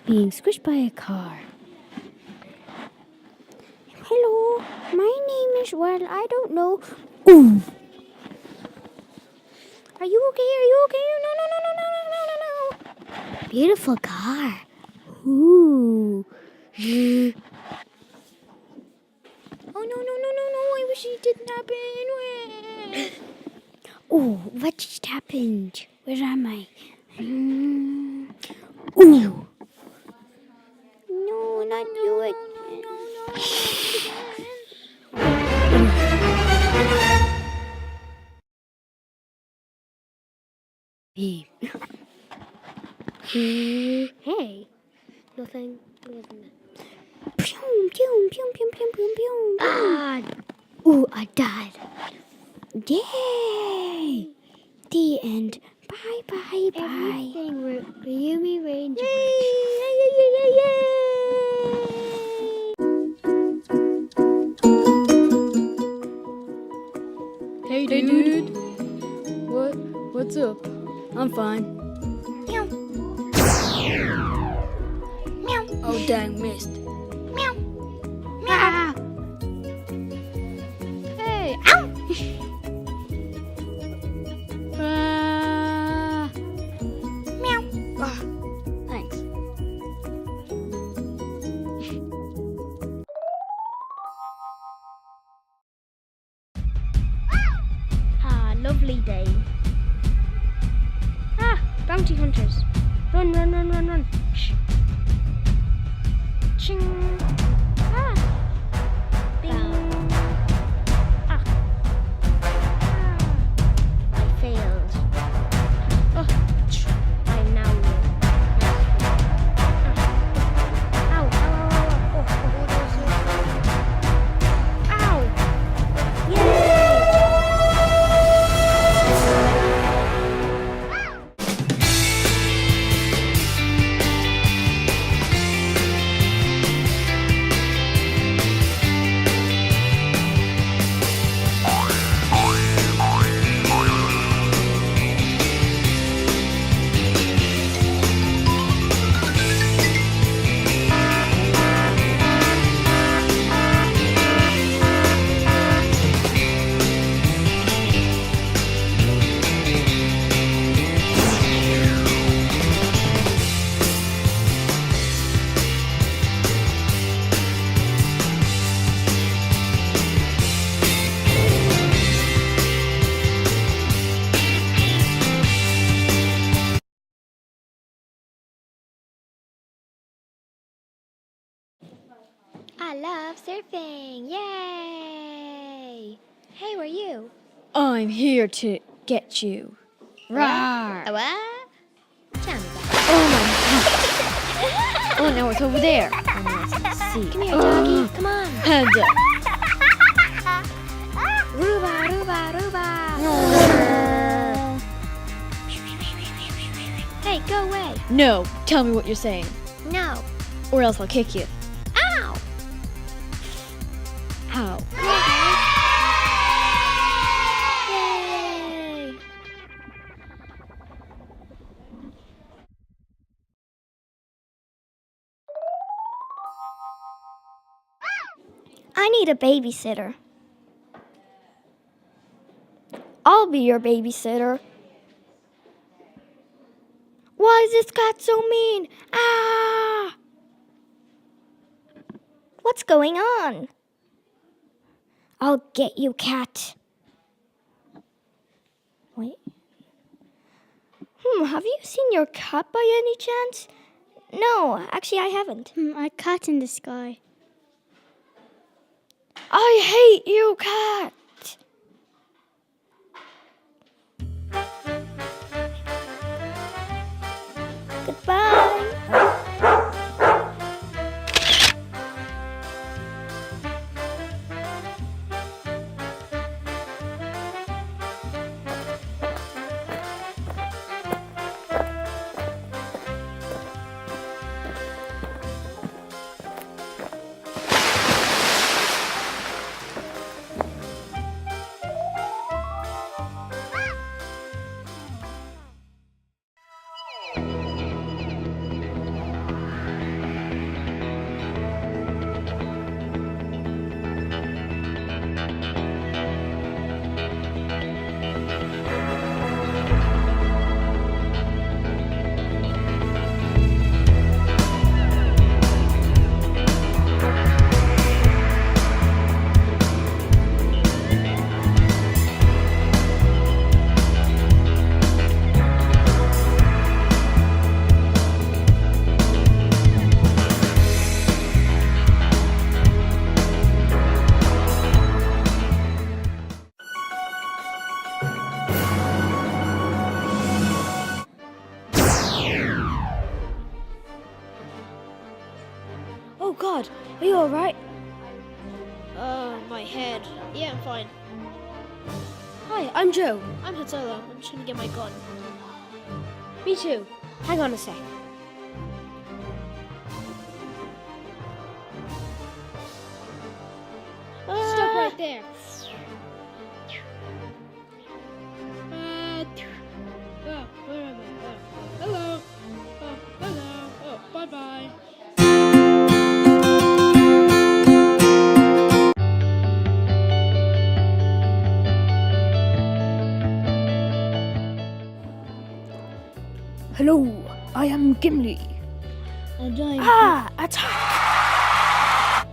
Being squished by a car. Hello, my name is, well, I don't know. Ooh. Are you okay? Are you okay? No. Beautiful car. Ooh. Oh, no. I wish it didn't happen. Oh, what just happened? Where am I? Ooh. No, not you again. Hey. Hey. Nothing. Pew. Ah. Ooh, I died. Yay! The end. Bye. Everything Yumi Ranger. Yay! Hey dude. What's up? I'm fine. Meow. Meow. Oh dang, missed. Meow. Meow. Hey. Ow. Meow. Thanks. Lovely day. Bounty hunters. Run. Shh. Ching. Bing. I failed. I now win. Ow. Yay! I love surfing. Yay! Hey, where are you? I'm here to get you. Rawr. What? Tell me that. Oh, now it's over there. Let's see. Come here, doggy. Come on. Heads up. Ruba, Ruba, Ruba. Hey, go away. No, tell me what you're saying, No. or else I'll kick you. Ow! How? Yay! I need a babysitter. I'll be your babysitter. Why is this cat so mean? Ah! What's going on? I'll get you, cat. Wait. Have you seen your cat by any chance? No, actually I haven't. A cat in the sky. I hate you, cat. Goodbye. Oh God, are you all right? My head. Yeah, I'm fine. Hi, I'm Joe. I'm Hatala. I'm just gonna get my gun. Me too. Hang on a sec. Stop right there. Oh, where am I? Oh, hello. Oh, hello. Oh, bye-bye. Hello, I am Gimli. I'm dying. Ah, attack!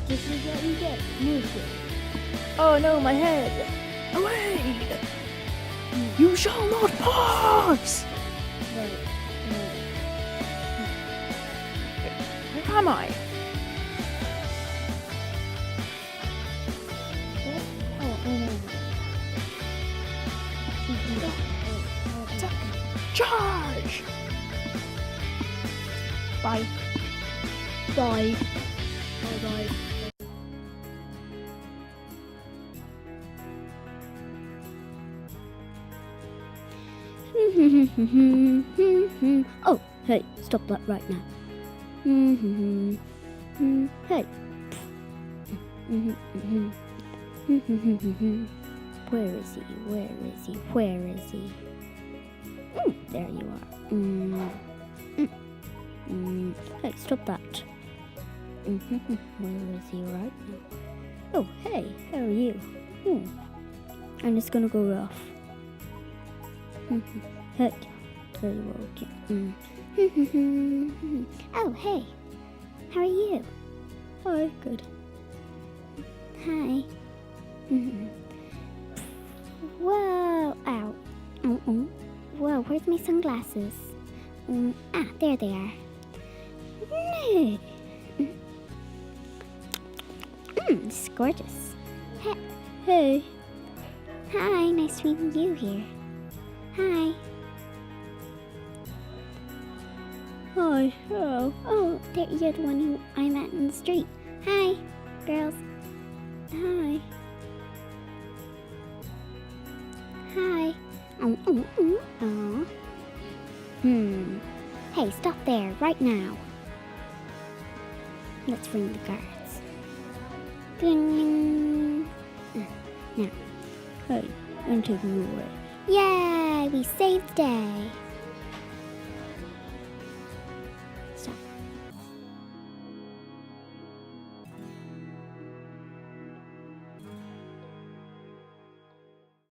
This is what you get. Music. Oh no, my head! Away! You shall not pass! Right. Where am I? Attack! Charge! Bye. Bye. Bye-bye. Oh, hey, stop that right now. Hey. Where is he? Where is he? Where is he? There you are. Hey, stop that. Where is he right now? Oh, hey, how are you? I'm just gonna go rough. Hey, there you are. Oh, hey, how are you? Hi, good. Hi. Whoa, ow. Whoa, where's my sunglasses? There they are. gorgeous. Hey. Hi, nice meeting you here. Hi. Hi. Oh, you're the one who I met in the street. Hi, girls. Hi. Hi. Oh. Hey, stop there, right now. Let's ring the guards. Ding. Now. Hey, I'm taking you away. Yay, we saved the day.